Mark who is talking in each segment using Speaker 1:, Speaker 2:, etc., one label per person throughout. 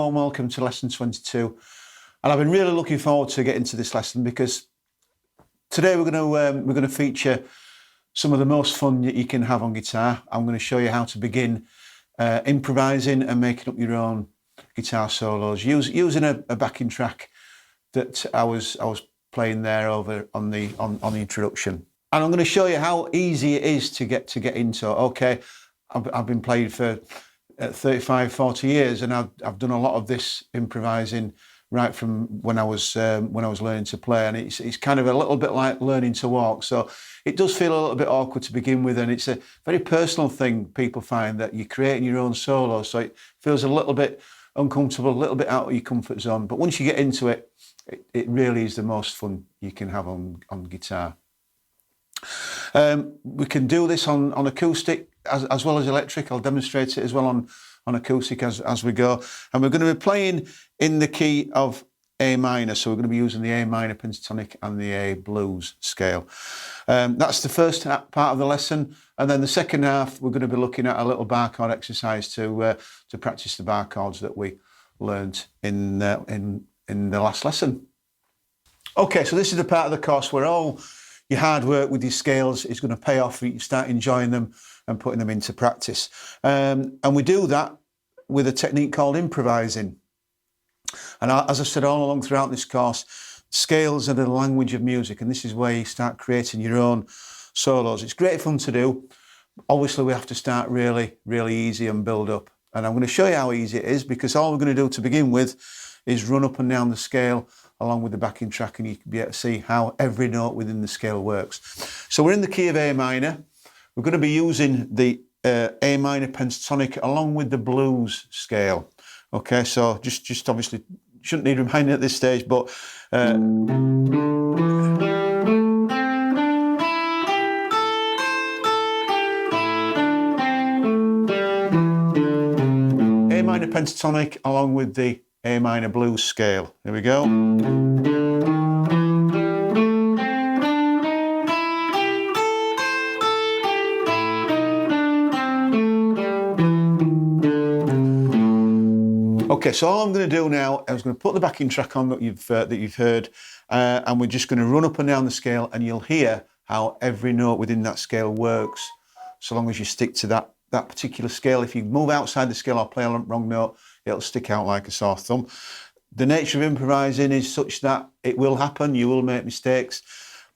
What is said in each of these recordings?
Speaker 1: warm welcome to lesson 22, and I've been really looking forward to getting to this lesson because today we're going to feature some of the most fun that you can have on guitar. I'm going to show you how to begin improvising and making up your own guitar solos using a backing track that I was playing there over on the introduction. And I'm going to show you how easy it is to get into. Okay, I've been playing for 35-40 years, and I've done a lot of this improvising right from when I was learning to play, and it's kind of a little bit like learning to walk. So it does feel a little bit awkward to begin with, and it's a very personal thing. People find that you're creating your own solo, so it feels a little bit uncomfortable, a little bit out of your comfort zone. But once you get into it, it really is the most fun you can have on guitar. We can do this on acoustic as well as electric. I'll demonstrate it as well on acoustic as we go. And we're going to be playing in the key of A minor. So we're going to be using the A minor pentatonic and the A blues scale. That's the first part of the lesson. And then the second half, we're going to be looking at a little bar chord exercise to practice the bar chords that we learned in the last lesson. Okay, so this is the part of the course where all your hard work with your scales is going to pay off. You start enjoying them and putting them into practice. And we do that with a technique called improvising. And as I said all along throughout this course, scales are the language of music, and this is where you start creating your own solos. It's great fun to do. Obviously, we have to start really, really easy and build up. And I'm going to show you how easy it is, because all we're going to do to begin with is run up and down the scale along with the backing track, and you can be able to see how every note within the scale works. So we're in the key of A minor. We're going to be using the A minor pentatonic along with the blues scale. Okay, so just obviously shouldn't need reminding at this stage, but A minor pentatonic along with the A minor blues scale. Here we go. Okay, so all I'm going to do now is going to put the backing track on that you've heard, and we're just going to run up and down the scale, and you'll hear how every note within that scale works, so long as you stick to that particular scale. If you move outside the scale or play a wrong note, it'll stick out like a sore thumb. The nature of improvising is such that it will happen, you will make mistakes,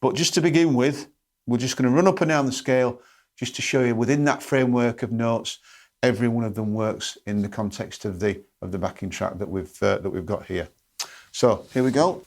Speaker 1: but just to begin with, we're just going to run up and down the scale just to show you within that framework of notes, every one of them works in the context of the backing track that we've got here. So here we go.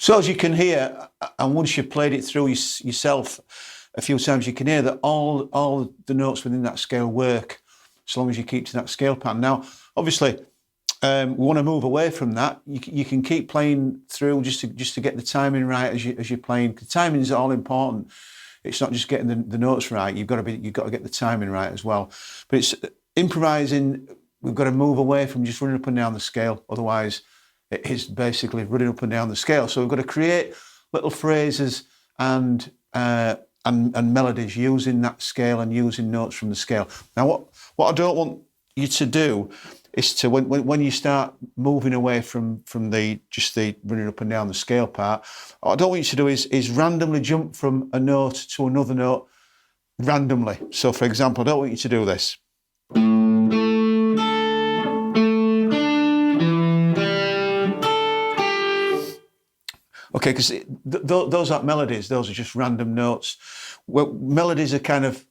Speaker 1: So as you can hear, and once you've played it through yourself a few times, you can hear that all the notes within that scale work, so long as you keep to that scale pattern. Now, obviously, we want to move away from that. You can keep playing through just to get the timing right as you're playing. The timing is all important. It's not just getting the notes right. You've got to get the timing right as well. But it's improvising. We've got to move away from just running up and down the scale. Otherwise, it is basically running up and down the scale. So we've got to create little phrases and melodies using that scale and using notes from the scale. Now, what I don't want you to do is to when you start moving away from the running up and down the scale part, what I don't want you to do is randomly jump from a note to another note randomly. So, for example, I don't want you to do this. Okay, because those aren't melodies, those are just random notes. Well, melodies are kind of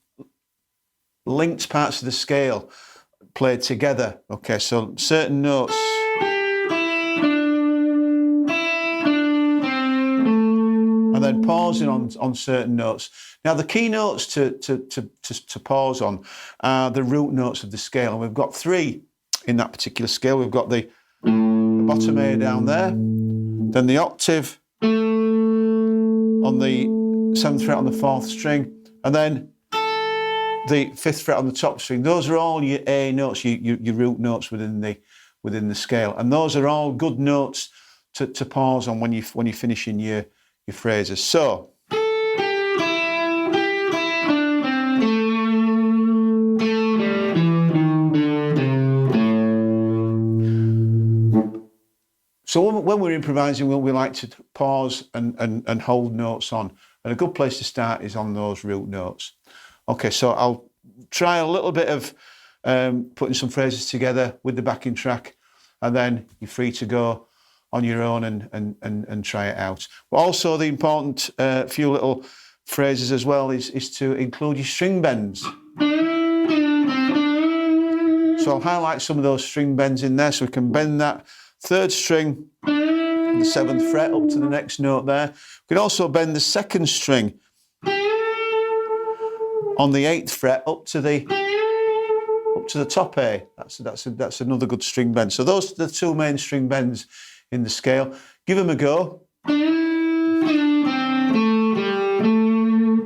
Speaker 1: linked parts of the scale played together. Okay, so certain notes. And then pausing on certain notes. Now, the key notes to pause on are the root notes of the scale. And we've got 3 in that particular scale. We've got the bottom A down there, then the octave on the 7th fret on the 4th string, and then the 5th fret on the top string. Those are all your A notes, your root notes within the scale, and those are all good notes to pause on when you're finishing your phrases. So. So when we're improvising, we like to pause and hold notes on. And a good place to start is on those root notes. Okay, so I'll try a little bit of putting some phrases together with the backing track, and then you're free to go on your own and try it out. But also the important few little phrases as well is to include your string bends. So I'll highlight some of those string bends in there so we can bend that 3rd string on the 7th fret up to the next note there. We can also bend the 2nd string on the 8th fret up to the top A. That's another good string bend. So those are the 2 main string bends in the scale. Give them a go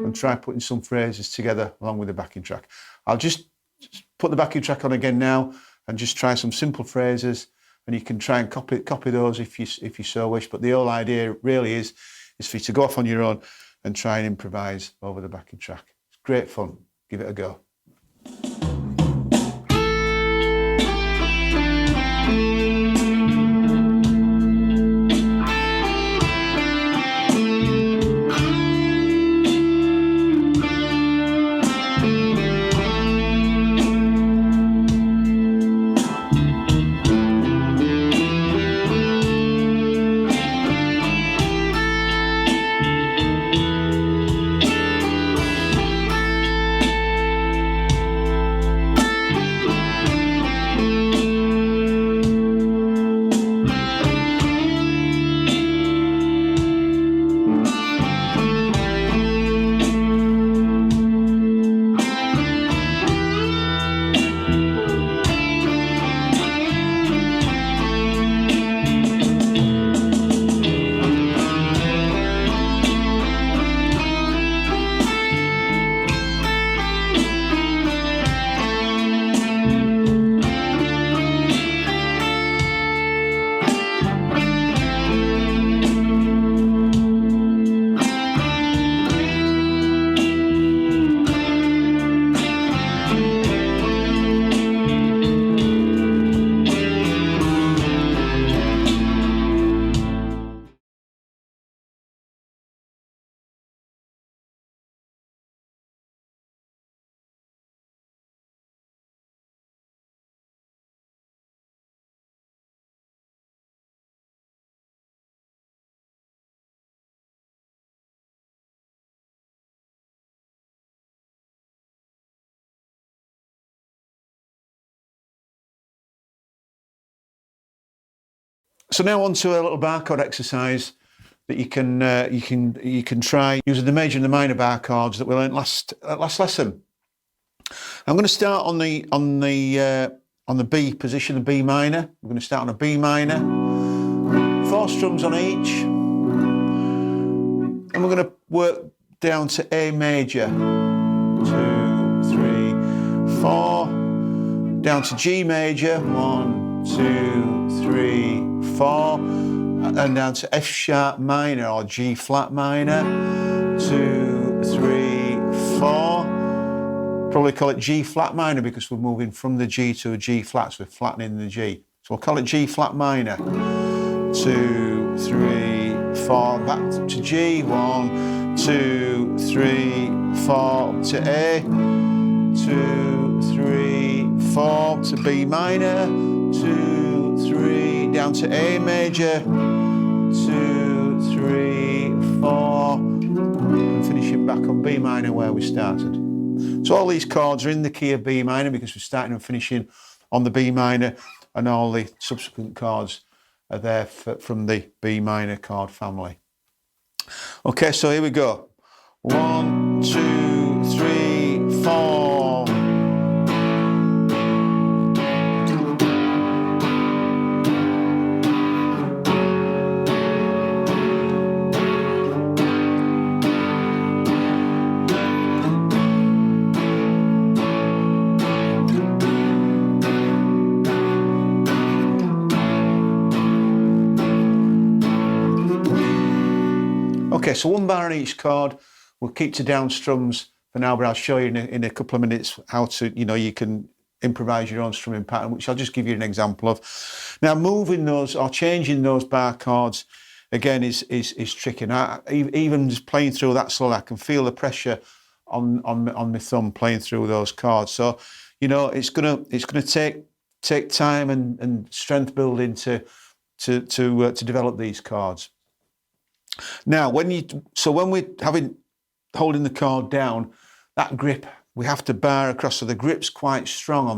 Speaker 1: and try putting some phrases together along with the backing track. I'll just put the backing track on again now and just try some simple phrases. And you can try and copy those if you so wish. But the whole idea really is for you to go off on your own and try and improvise over the backing track. It's great fun. Give it a go. So now on to a little barre chord exercise. that you can try using the major and the minor bar chords that we learned last lesson. I'm going to start on the B position, the B minor. We're going to start on a B minor, 4 strums on each, and we're going to work down to A major, 2, 3, 4, down to G major, 1, 2, 3, 4, and down to F sharp minor or G flat minor, 2, 3, 4. Probably call it G flat minor because we're moving from the G to a G flat, so we're flattening the G. So we'll call it G flat minor. 2, 3, 4, back to G. 1, 2, 3, 4, up to A. 2, 3, 4, to B minor. 2, 3, down to A major. 2, 3, 4, and finishing back on B minor where we started. So all these chords are in the key of B minor because we're starting and finishing on the B minor, and all the subsequent chords are there from the B minor chord family. Okay, so here we go. 1, 2, 3, 4. Okay, so 1 bar on each chord. We'll keep to down strums for now, but I'll show you in a couple of minutes how to, you can improvise your own strumming pattern, which I'll just give you an example of. Now, moving those or changing those bar chords, again, is tricky. Now, even just playing through that slowly, I can feel the pressure on my thumb playing through those chords. So, it's gonna take time and strength building to develop these chords. Now, when we're holding the chord down, that grip, we have to bar across, so the grip's quite strong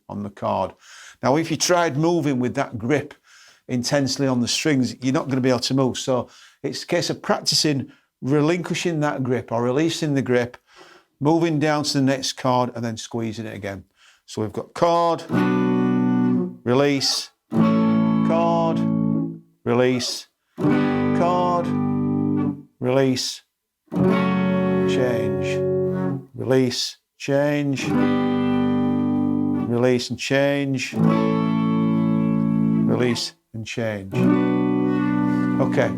Speaker 1: on the chord. Now, if you tried moving with that grip intensely on the strings, you're not going to be able to move. So it's a case of practicing relinquishing that grip or releasing the grip, moving down to the next chord, and then squeezing it again. So we've got chord, release, chord, release, chord, release, change, release, change, release and change, release and change. Okay,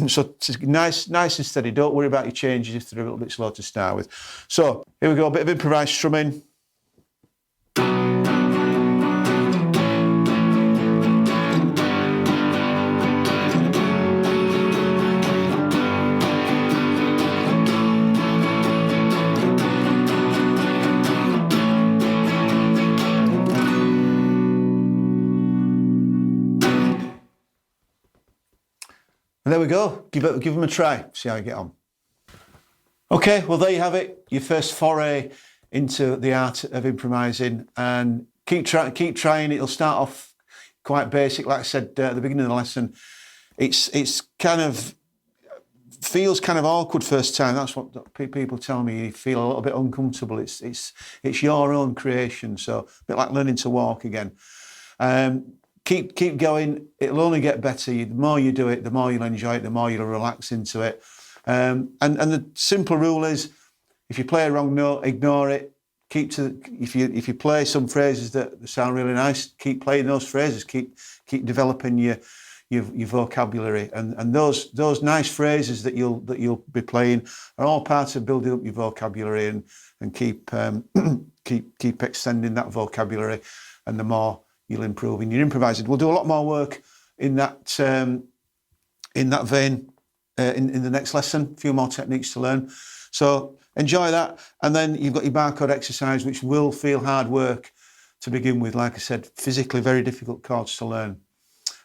Speaker 1: so it's nice and steady. Don't worry about your changes if they're a little bit slow to start with. So here we go, a bit of improvised strumming. And there we go, give them a try, see how you get on. Okay, well there you have it, your first foray into the art of improvising, and keep trying. It'll start off quite basic, like I said at the beginning of the lesson. It's kind of, feels kind of awkward first time, that's what people tell me, you feel a little bit uncomfortable. It's your own creation, so a bit like learning to walk again. Keep going, it'll only get better. The more you do it, the more you'll enjoy it, the more you'll relax into it. And the simple rule is, if you play a wrong note, ignore it. If you play some phrases that sound really nice, keep playing those phrases. Keep developing your vocabulary. And those nice phrases that you'll be playing are all part of building up your vocabulary, and keep extending that vocabulary. And the more you'll improve in your improvising. We'll do a lot more work in that vein in the next lesson. A few more techniques to learn. So enjoy that, and then you've got your bar chord exercise, which will feel hard work to begin with. Like I said, physically very difficult chords to learn,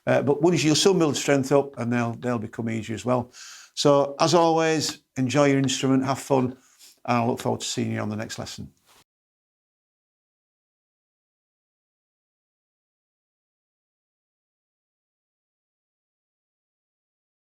Speaker 1: but once you'll soon build strength up, and they'll become easier as well. So as always, enjoy your instrument, have fun, and I look forward to seeing you on the next lesson.